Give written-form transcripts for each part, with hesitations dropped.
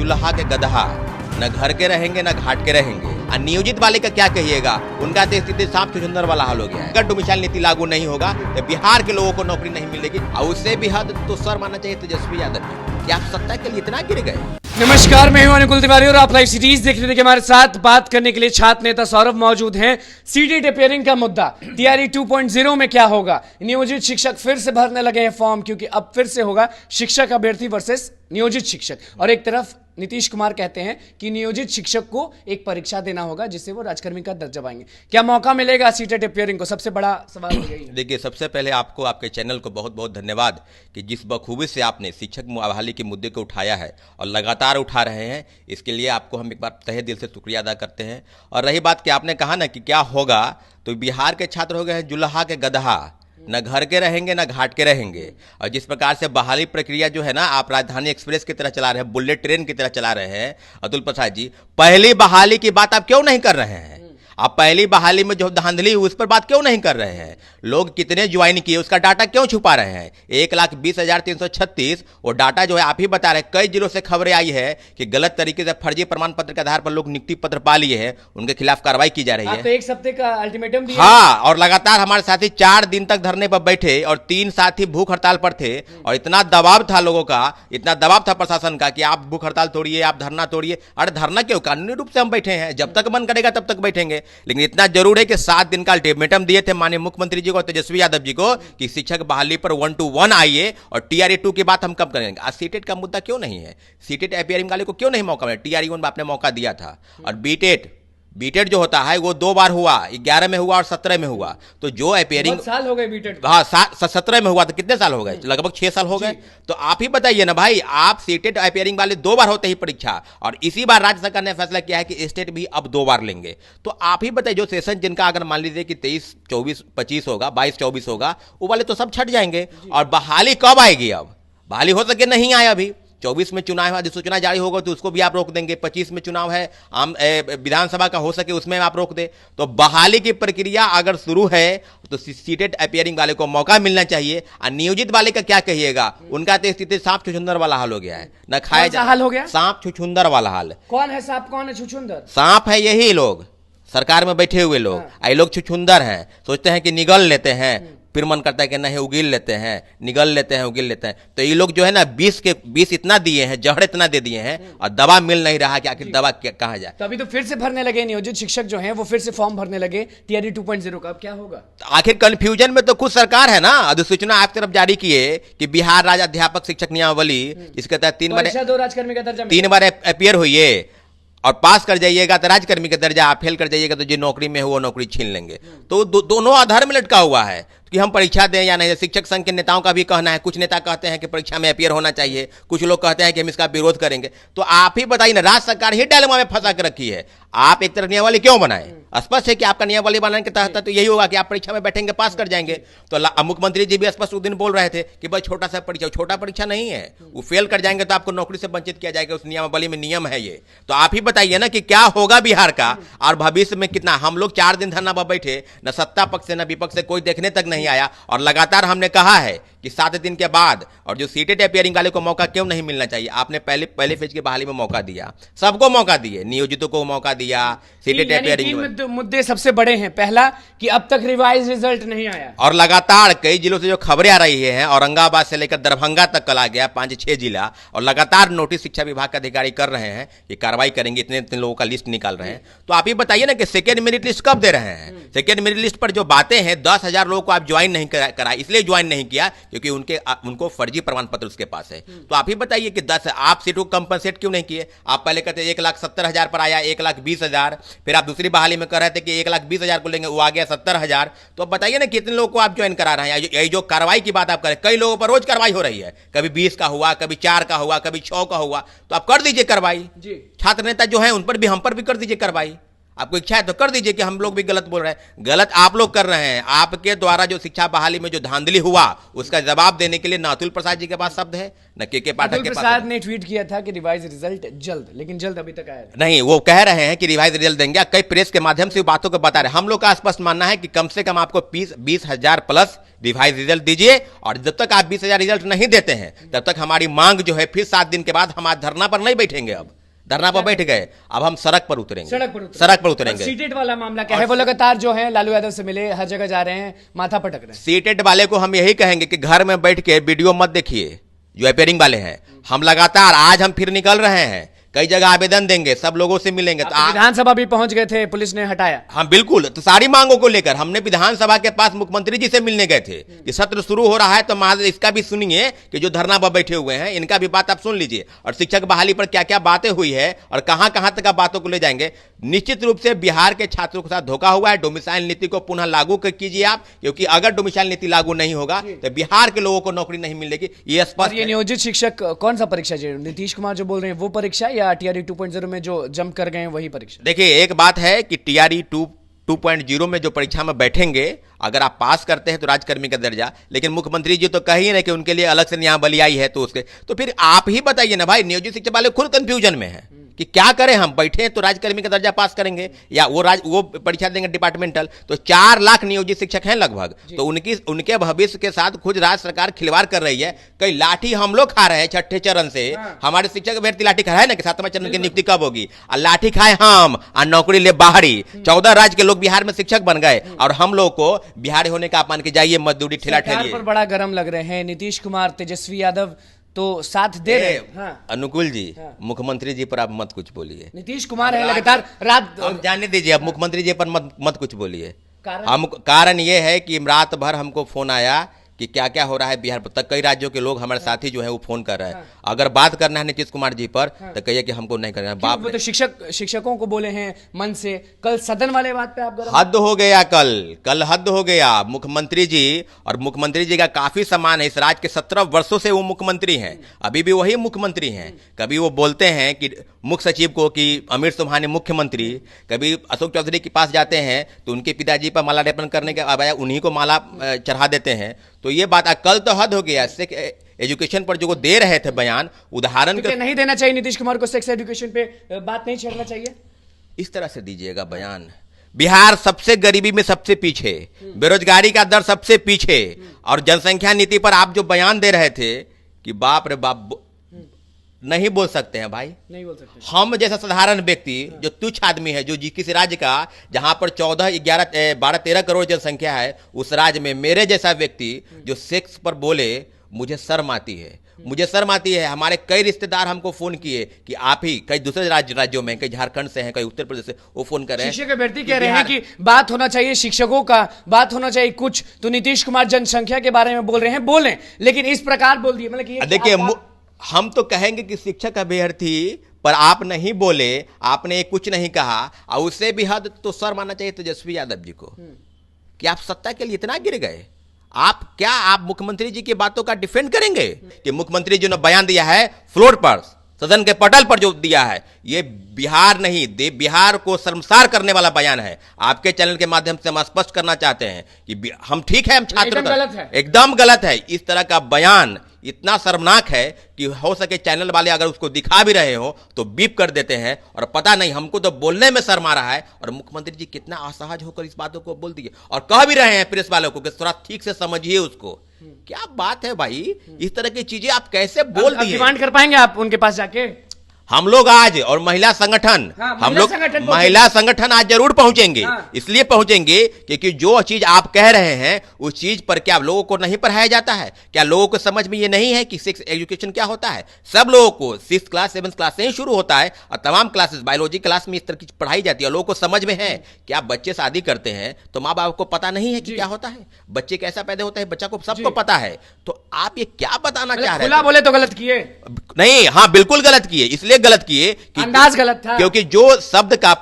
जुल्हा के गधा, न घर के रहेंगे न घाट के रहेंगे। और नियोजित वाले का क्या कहिएगा, उनका तो स्थिति सांप छुछुंदर वाला हाल हो गया है। अगर डोमिसाइल नीति लागू नहीं होगा तो बिहार के लोगों को नौकरी नहीं मिलेगी। और उससे भी हद तो सर मानना चाहिए तेजस्वी यादव जी, कि आप सत्ता के लिए इतना गिर गए। नमस्कार, मैं हूं अनुकुल तिवारी और आप लाइव सीरीज देख रहे थे। हमारे साथ बात करने के लिए छात्र नेता सौरभ मौजूद हैं। सीटेट अपियरिंग का मुद्दा, टीआरई 2.0 में क्या होगा, नियोजित शिक्षक फिर से भरने लगे हैं फॉर्म, क्योंकि अब फिर से होगा शिक्षक अभ्यर्थी वर्सेस नियोजित शिक्षक। और एक तरफ नीतीश कुमार कहते हैं कि नियोजित शिक्षक को एक परीक्षा देना होगा जिससे वो राजकर्मी का दर्जा पाएंगे। क्या मौका मिलेगा सीटेट अपियरिंग को? सबसे बड़ा सवाल यही है। देखिए, सबसे पहले आपको आपके चैनल को बहुत बहुत धन्यवाद कि जिस बखूबी से आपने शिक्षक बहाली के मुद्दे को उठाया है और लगातार उठा रहे हैं, इसके लिए आपको हम एक बार तहे दिल से शुक्रिया अदा करते हैं। और रही बात कि आपने कहा ना कि क्या होगा, तो बिहार के छात्र हो गए हैं जुल्हा के गधा, न घर के रहेंगे न घाट के रहेंगे। और जिस प्रकार से बहाली प्रक्रिया जो है ना, आप राजधानी एक्सप्रेस की तरह चला रहे हैं, बुलेट ट्रेन की तरह चला रहे हैं अतुल प्रसाद जी, पहली बहाली की बात आप क्यों नहीं कर रहे हैं? आप पहली बहाली में जो धांधली हुई उस पर बात क्यों नहीं कर रहे हैं? लोग कितने ज्वाइन किए उसका डाटा क्यों छुपा रहे हैं? 1,20,336 वो डाटा जो है आप ही बता रहे हैं। कई जिलों से खबरें आई है कि गलत तरीके से फर्जी प्रमाण पत्र के आधार पर लोग नियुक्ति पत्र पा लिए हैं, उनके खिलाफ कार्रवाई की जा रही है। तो एक हफ्ते का अल्टीमेटम दिया। हाँ, और लगातार हमारे साथी 4 दिन तक धरने पर बैठे और 3 साथी भूख हड़ताल पर थे। और इतना दबाव था लोगों का, इतना दबाव था प्रशासन का कि आप भूख हड़ताल तोड़िए, आप धरना तोड़िए। अरे धरना क्यों, कानूनी रूप से हम बैठे हैं, जब तक मन करेगा तब तक बैठेंगे। लेकिन इतना जरूर है कि 7 दिन का अल्टीमेटम दिए थे माननीय मुख्यमंत्री जी को, तेजस्वी यादव जी को, कि शिक्षक बहाली पर 1 to 1 आइए और टीआरई 2 की बात हम कब करेंगे। आज सीटेट का मुद्दा क्यों नहीं है? सीटेट अपियरिंग वाले को क्यों नहीं मौका मिला? टीआरई 1 में आपने मौका दिया था। और बीटेट जो होता है वो 2 बार हुआ, 11 में हुआ और 17 में हुआ। तो जो अपियरिंग साल हो गए बीटेट, हाँ 17 में हुआ, तो कितने साल हो गए? लगभग 6 साल हो गए। तो आप ही बताइए ना भाई, आप सीटेट अपियरिंग वाले 2 बार होते ही परीक्षा, और इसी बार राज्य सरकार ने फैसला किया है कि स्टेट भी अब 2 बार लेंगे। तो आप ही बताइए, जो सेशन जिनका अगर मान लीजिए कि 23, 24, 25 होगा, 22, 24 होगा, वो वाले तो सब छट जाएंगे। और बहाली कब आएगी? अब बहाली हो सके नहीं आया अभी। 24 में चुनाव है, अधिसूचना जारी होगा तो उसको भी आप रोक देंगे। 25 में चुनाव है, आम विधानसभा का, हो सके उसमें आप रोक दे। तो बहाली की प्रक्रिया अगर शुरू है तो सीटेट अपियरिंग वाले को मौका मिलना चाहिए। और नियोजित वाले का क्या कहिएगा, उनका तो स्थिति सांप छुछुंदर वाला हाल हो गया है। न खाए जा हाल हो गया, सांप छुछुंदर वाला हाल। कौन है सांप, कौन है छुछुंदर? सांप है यही लोग, सरकार में बैठे हुए लोग। ये लोग छुछुंदर हैं, सोचते हैं कि निगल लेते हैं, फिर मन करता है कि नहीं उगिल लेते हैं, निगल लेते हैं, उगिल लेते हैं। तो ये लोग जो है ना 20 इतना दिए हैं, जहर इतना दे दिए हैं, और दवा मिल नहीं रहा कि आखिर दवा कहा जाए। तो अभी तो फिर से भरने लगे नियोजित शिक्षक जो हैं, वो फिर से फॉर्म भरने लगे टीआरई 2.0 का। अब क्या होगा? तो आखिर कंफ्यूजन में तो खुद सरकार है ना। अधिसूचना आप तरफ जारी किए कि बिहार राज्य अध्यापक शिक्षक नियमावली, इसके तहत 3 बार राजकर्मी का दर्जा, 3 बार अपियर हुई और पास कर जाइएगा तो राजकर्मी का दर्जा, आप फेल कर जाइएगा तो जो नौकरी में हो वो नौकरी छीन लेंगे। तो दोनों आधार में लटका हुआ है कि हम परीक्षा दें या नहीं। शिक्षक संघ के नेताओं का भी कहना है, कुछ नेता कहते हैं कि परीक्षा में अपियर होना चाहिए, कुछ लोग कहते हैं कि हम इसका विरोध करेंगे। तो आप ही बताइए ना, राज्य सरकार ही डायलेमा में फंसा कर रखी है। आप एक तरफ नियमावली क्यों बनाए? स्पष्ट है कि आपका नियमावली बनाने के तहत तो यही होगा कि आप परीक्षा में बैठेंगे, पास कर जाएंगे। तो मुख्यमंत्री जी भी स्पष्ट उस दिन बोल रहे थे कि भाई छोटा सा परीक्षा, छोटा परीक्षा नहीं है, वो फेल कर जाएंगे तो आपको नौकरी से वंचित किया जाएगा। उस नियमावली में नियम है ये। तो आप ही बताइए ना कि क्या होगा बिहार का, और भविष्य में कितना। हम लोग 4 दिन धरना पर बैठे, न सत्ता पक्ष से न विपक्ष से कोई देखने तक नहीं आया। और लगातार हमने कहा है कि 7 दिन के बाद, और जो सीटेट अपियरिंग वाले को मौका क्यों नहीं मिलना चाहिए? आपने पहले फेज की बहाली में मौका दिया, सबको मौका दिए, नियोजितों को मौका दिया, सीटेट अपियरिंग। मुद्दे सबसे बड़े हैं। पहला कि अब तक रिवाइज रिजल्ट नहीं आया, और लगातार कई जिलों से जो खबरें आ रही हैं, औरंगाबाद से लेकर दरभंगा तक कल आ गया, 5-6 जिला, और लगातार नोटिस शिक्षा विभाग के अधिकारी कर रहे हैं कि कार्रवाई करेंगे, इतने लोगों का लिस्ट निकाल रहे हैं। तो आप ही बताइए ना कि सेकेंड मेरिट लिस्ट कब दे रहे हैं? सेकेंड मेरिट लिस्ट पर जो बातें हैं, 10,000 लोगों को आप ज्वाइन नहीं करा, इसलिए ज्वाइन नहीं किया क्योंकि उनको फर्जी प्रमाण पत्र उसके पास है। तो आप ही बताइए कि 10 आप सीटों को कंपनसेट क्यों नहीं किए? आप पहले कहते 1,70,000 पर आया, 1,20,000, फिर आप दूसरी बहाली में कह रहे थे कि 1,20,000 को लेंगे, वो आ गया 70,000। तो अब बताइए ना कितने लोगों को आप ज्वाइन करा रहे हैं? यही जो कार्रवाई की बात आप करें, कई लोगों पर रोज कार्रवाई हो रही है, कभी 20 का हुआ, कभी 4 का हुआ, कभी 6 का हुआ। तो आप कर दीजिए कार्रवाई। छात्र नेता जो है उन पर भी, हम पर भी कर दीजिए कार्रवाई। आपको इच्छा है तो कर दीजिए कि हम लोग भी गलत बोल रहे हैं। गलत आप लोग कर रहे हैं। आपके द्वारा जो शिक्षा बहाली में जो धांधली हुआ उसका जवाब देने के लिए ना अतुल प्रसाद जी के पास शब्द है, न के पाठक अतुल के पास। प्रसाद ने ट्वीट किया था कि रिवाइज रिजल्ट जल्द, लेकिन जल्द अभी तक आया नहीं। वो कह रहे हैं कि रिवाइज रिजल्ट देंगे, कई प्रेस के माध्यम से बातों को बता रहे हैं। हम लोग का स्पष्ट मानना है कि कम से कम आपको 20,000 प्लस रिवाइज रिजल्ट दीजिए, और जब तक आप 20,000 रिजल्ट नहीं देते हैं तब तक हमारी मांग जो है फिर 7 दिन के बाद हम आज धरना पर नहीं बैठेंगे। अब धरना पर बैठ गए, अब हम सड़क पर उतरेंगे। सड़क पर उतरेंगे। सीटेट वाला मामला क्या है? वो लगातार जो है लालू यादव से मिले, हर जगह जा रहे हैं, माथा पटक रहे हैं। सीटेट वाले को हम यही कहेंगे कि घर में बैठ के वीडियो मत देखिए, जो अपेयरिंग वाले हैं। हम लगातार आज हम फिर निकल रहे हैं, कई जगह आवेदन देंगे, सब लोगों से मिलेंगे। तो विधानसभा भी पहुंच गए थे, पुलिस ने हटाया। हाँ बिल्कुल, तो सारी मांगों को लेकर हमने विधानसभा के पास मुख्यमंत्री जी से मिलने गए थे कि सत्र शुरू हो रहा है, तो महाराज इसका भी सुनिए कि जो धरना पर बैठे हुए हैं इनका भी बात आप सुन लीजिए, और शिक्षक बहाली पर क्या क्या बातें हुई है और कहां कहां तक बातों को ले जाएंगे। निश्चित रूप से बिहार के छात्रों के साथ धोखा हुआ है। डोमिसाइल नीति को पुनः लागू कीजिए आप, क्योंकि अगर डोमिसाइल नीति लागू नहीं होगा तो बिहार के लोगों को नौकरी नहीं मिलेगी, ये स्पष्ट। ये नियोजित शिक्षक कौन सा परीक्षा जी? नीतीश कुमार जो बोल रहे हैं वो परीक्षा, या टीआरई 2.0 में जो जंप कर गए हैं वही परीक्षा? देखिए, एक बात है कि टीआरई 2.0 में जो परीक्षा में बैठेंगे, अगर आप पास करते हैं तो राजकर्मी का दर्जा, लेकिन मुख्यमंत्री जी तो कह ही रहे कि उनके लिए अलग से नियमावली आई है, तो फिर आप ही बताइए ना भाई। नियोजित शिक्षक वाले खुद कंफ्यूजन में है कि क्या करें। हम बैठे हैं तो राजकर्मी का दर्जा पास करेंगे या वो परीक्षा देंगे डिपार्टमेंटल। तो 4 लाख नियोजित शिक्षक हैं लगभग, तो उनके भविष्य के साथ खुद राज्य सरकार खिलवाड़ कर रही है। कई लाठी हम लोग खा रहे हैं छठे चरण से। हमारे शिक्षक अभ्यर्थी लाठी खा रहे हैं ना कि 7वां चरण की नियुक्ति कब होगी, और लाठी खाए हम और नौकरी ले बाहरी। 14 राज्य के लोग बिहार में शिक्षक बन गए, और हम लोग को बिहारी होने का अपमान के जाइए, मजदूरी ठेला ठेलिए। पर बड़ा गर्म लग रहे हैं नीतीश कुमार, तेजस्वी यादव तो साथ दे रहे हैं। हाँ। अनुकूल जी, मुख्यमंत्री जी पर आप मत कुछ बोलिए। नीतीश कुमार है लगातार रात, हम जाने दीजिए, अब मुख्यमंत्री जी पर मत कुछ बोलिए। कारण ये है कि रात भर हमको फोन आया कि क्या क्या हो रहा है बिहार पर, तक कई राज्यों के लोग हमारे साथी जो है वो फोन कर रहे हैं। अगर बात करना है नीतीश कुमार जी पर तो कहिए कि हमको नहीं करना है। बाप तो शिक्षकों को बोले हैं मन से, कल सदन वाले बात पे आप हद हो गया। कल हद हो गया। मुख्यमंत्री जी, और मुख्यमंत्री जी का काफी सम्मान है। इस राज्य के 17 वर्षों से वो मुख्यमंत्री हैं, अभी भी वही मुख्यमंत्री हैं। कभी वो बोलते हैं कि मुख्य सचिव को कि अमीर सुबहानी मुख्यमंत्री, कभी अशोक चौधरी के पास जाते हैं तो उनके पिताजी पर मालार्पण करने के बजाय उन्हीं को माला चढ़ा देते हैं। तो ये बात कल तो हद हो गया। एजुकेशन पर जो दे रहे थे बयान, उदाहरण तो नहीं देना चाहिए नीतीश कुमार को, सेक्स एजुकेशन पे बात नहीं छेड़ना चाहिए, इस तरह से दीजिएगा बयान। बिहार सबसे गरीबी में सबसे पीछे, बेरोजगारी का दर सबसे पीछे, और जनसंख्या नीति पर आप जो बयान दे रहे थे कि बाप रे बाप, नहीं बोल सकते हैं भाई, नहीं बोल सकते। हम जैसा साधारण व्यक्ति जो तुच्छ आदमी है, जो किसी राज्य का जहां पर 14, 11, 12, 13 करोड़ जनसंख्या है, उस राज्य में मेरे जैसा व्यक्ति जो सेक्स पर बोले, मुझे शर्म आती है। मुझे शर्म आती है। हमारे कई रिश्तेदार हमको फोन किए कि आप ही, कई दूसरे राज्यों में, कई झारखंड से हैं, कई उत्तर प्रदेश से, वो फोन कर रहे हैं। शिक्षक अभ्यर्थी कह रहे हैं कि बात होना चाहिए शिक्षकों का, बात होना चाहिए कुछ। तो नीतीश कुमार जनसंख्या के बारे में बोल रहे हैं, बोलें, लेकिन इस प्रकार बोल दिए, मतलब कि देखिए, हम तो कहेंगे कि शिक्षक अभ्यर्थी पर आप नहीं बोले, आपने कुछ नहीं कहा, और उससे भी हद तो शर्म आना चाहिए तेजस्वी यादव जी को कि आप सत्ता के लिए इतना गिर गए। आप मुख्यमंत्री जी की बातों का डिफेंड करेंगे कि मुख्यमंत्री जी ने बयान दिया है फ्लोर पर, सदन के पटल पर जो दिया है, ये बिहार नहीं, बिहार को शर्मसार करने वाला बयान है। आपके चैनल के माध्यम से हम स्पष्ट करना चाहते हैं कि हम ठीक है, हम छात्र, एकदम गलत है। इस तरह का बयान इतना शर्मनाक है कि हो सके चैनल वाले अगर उसको दिखा भी रहे हो तो बीप कर देते हैं, और पता नहीं, हमको तो बोलने में शर्म आ रहा है। और मुख्यमंत्री जी कितना असहज होकर इस बातों को बोल दिए, और कह भी रहे हैं प्रेस वालों को कि थोड़ा ठीक से समझिए उसको। क्या बात है भाई, इस तरह की चीजें आप कैसे बोल दिए? डिमांड कर पाएंगे आप उनके पास जाके? हम लोग आज, और महिला संगठन, हम लोग महिला संगठन आज जरूर पहुंचेंगे। इसलिए पहुंचेंगे क्योंकि जो चीज आप कह रहे हैं उस चीज पर क्या लोगों को नहीं पढ़ाया जाता है? क्या लोगों को समझ में ये नहीं है कि सेक्स एजुकेशन क्या होता है? सब लोगों को 6th क्लास 7th क्लास से ही शुरू होता है, और तमाम क्लासेस बायोलॉजी क्लास में इस तरह की पढ़ाई जाती है। लोगों को समझ में है। क्या बच्चे शादी करते हैं तो माँ बाप को पता नहीं है कि क्या होता है, बच्चे कैसा पैदा होता है, बच्चा को सबको पता है। तो आप ये क्या बताना चाह रहे हैं? खुला बोले तो गलत किए? नहीं, हाँ बिल्कुल गलत किए, इसलिए इसलिए गलत किए कि अंदाज गलत था। क्योंकि जो शब्द का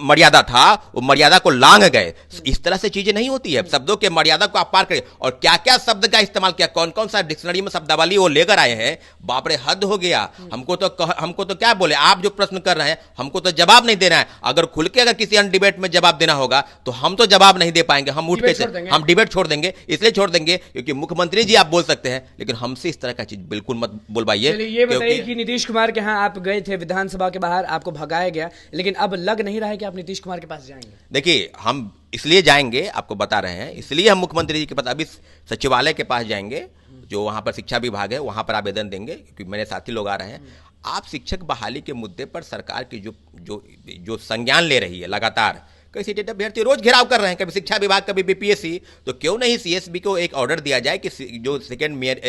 मर्यादा था वो मर्यादा को लांघ गए। इस तरह से चीजें नहीं होती है, शब्दों के मर्यादा को आप पार करें। और क्या क्या शब्द का इस्तेमाल किया, कौन कौन सा डिक्शनरी में शब्दावली वो लेकर आए हैं, बाप रे हद हो गया। हमको तो क्या बोले, आप जो प्रश्न कर रहे हैं हमको तो जवाब नहीं देना है। अगर खुल के अगर किसी अन्य डिबेट में जवाब देना होगा तो हम तो जवाब नहीं दे पाएंगे, हम उठ के हम डिबेट छोड़ देंगे। इसलिए छोड़ देंगे क्योंकि मुख्यमंत्री जी आप बोल सकते हैं, लेकिन हमसे इस तरह का चीज बिल्कुल मत बोलवाइए। ये बताइए कि नीतीश कुमार के यहाँ आप गए थे विधानसभा के बाहर, आपको भगाया गया, लेकिन अब लग नहीं रहा है कि आप नीतीश कुमार के पास जाएंगे। देखिए हम इसलिए जाएंगे, आपको बता रहे हैं, इसलिए हम मुख्यमंत्री जी के पास अभी सचिवालय के पास जाएंगे, जो वहां पर शिक्षा विभाग है, वहां पर आवेदन देंगे, क्योंकि मेरे साथी लोग आ रहे हैं। आप शिक्षक बहाली के मुद्दे पर सरकार की जो संज्ञान ले रही है लगातार, कई सीटेट अभ्यर्थी रोज घेराव कर रहे हैं, कभी शिक्षा विभाग कभी बीपीएससी, तो क्यों नहीं सीएसबी को एक ऑर्डर दिया जाए कि जो सेकेंड मेयर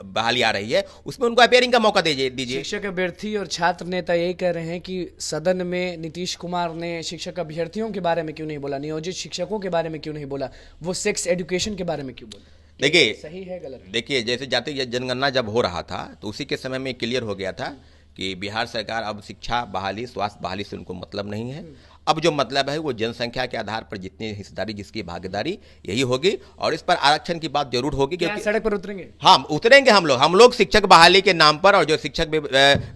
बहाली आ रही है उसमें उनको अपेयरिंग का मौका दीजिए। शिक्षक अभ्यर्थी और छात्र नेता यही कह रहे हैं कि सदन में नीतीश कुमार ने शिक्षक अभ्यर्थियों के बारे में क्यों नहीं बोला, नियोजित शिक्षकों के बारे में क्यों नहीं बोला, वो सेक्स एजुकेशन के बारे में क्यों बोला। देखिए सही है गलत? देखिए जैसे जाति जनगणना जब हो रहा था तो उसी के समय में क्लियर हो गया था कि बिहार सरकार अब शिक्षा बहाली स्वास्थ्य बहाली से उनको मतलब नहीं है। अब जो मतलब है वो जनसंख्या के आधार पर जितनी हिस्सेदारी जिसकी भागीदारी यही होगी, और इस पर आरक्षण की बात जरूर होगी। क्योंकि सड़क पर उतरेंगे, हाँ उतरेंगे हम लोग शिक्षक बहाली के नाम पर, और जो शिक्षक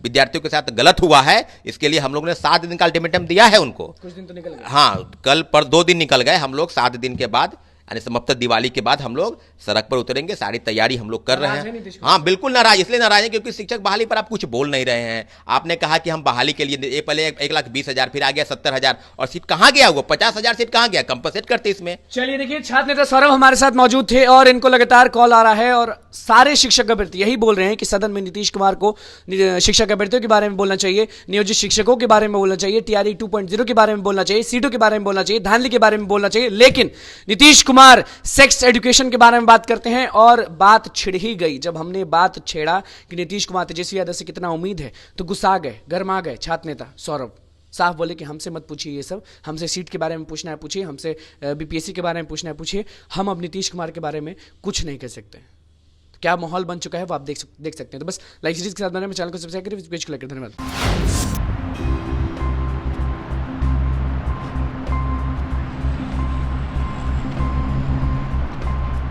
विद्यार्थियों के साथ गलत हुआ है इसके लिए हम लोग ने 7 दिन का अल्टीमेटम दिया है उनको। कुछ दिन तो निकल गए। हाँ कल पर 2 दिन निकल गए, हम लोग 7 दिन के बाद यानी समाप्त दिवाली के बाद हम लोग सड़क पर उतरेंगे, सारी तैयारी हम लोग कर रहे हैं। हाँ बिल्कुल नाराज, इसलिए नाराज है क्योंकि शिक्षक बहाली पर आप कुछ बोल नहीं रहे हैं। आपने कहा कि हम बहाली के लिए पहले 1,20,000 फिर आ गया 70,000, और सीट कहाँ गया, वो 50,000 सीट कहाँ गया, कंपनसेट करते इसमें। चलिए देखिए, छात्र नेता सौरभ हमारे साथ मौजूद थे और इनको लगातार कॉल आ रहा है और सारे शिक्षक अभ्यर्थी यही बोल रहे हैं कि सदन में नीतीश कुमार को शिक्षक अभ्यर्थियों के बारे में बोलना चाहिए, नियोजित शिक्षकों के बारे में बोलना चाहिए, TRE 2.0 के बारे में बोलना चाहिए, सीटों के बारे में बोलना चाहिए, धांधली के बारे में बोलना चाहिए। लेकिन नीतीश कुमार सेक्स एजुकेशन के बारे में बात करते हैं और बात छिड़ ही गई। जब हमने बात छेड़ा कि नीतीश कुमार तेजस्वी यादव से कितना उम्मीद है तो गुस्सा गए, गर्मा गए छात्र नेता सौरभ। साफ बोले कि हमसे मत पूछिए ये सब, हमसे सीट के बारे में पूछना है पूछिए, हमसे बीपीएससी के बारे में पूछना है पूछिए, हम अब नीतीश कुमार के बारे में कुछ नहीं कह सकते। तो क्या माहौल बन चुका है वो आप देख सकते हैं। तो बस लाइव सीरीज के साथ बने, चैनल को सब्सक्राइब करें, पेज को लाइक करें। धन्यवाद।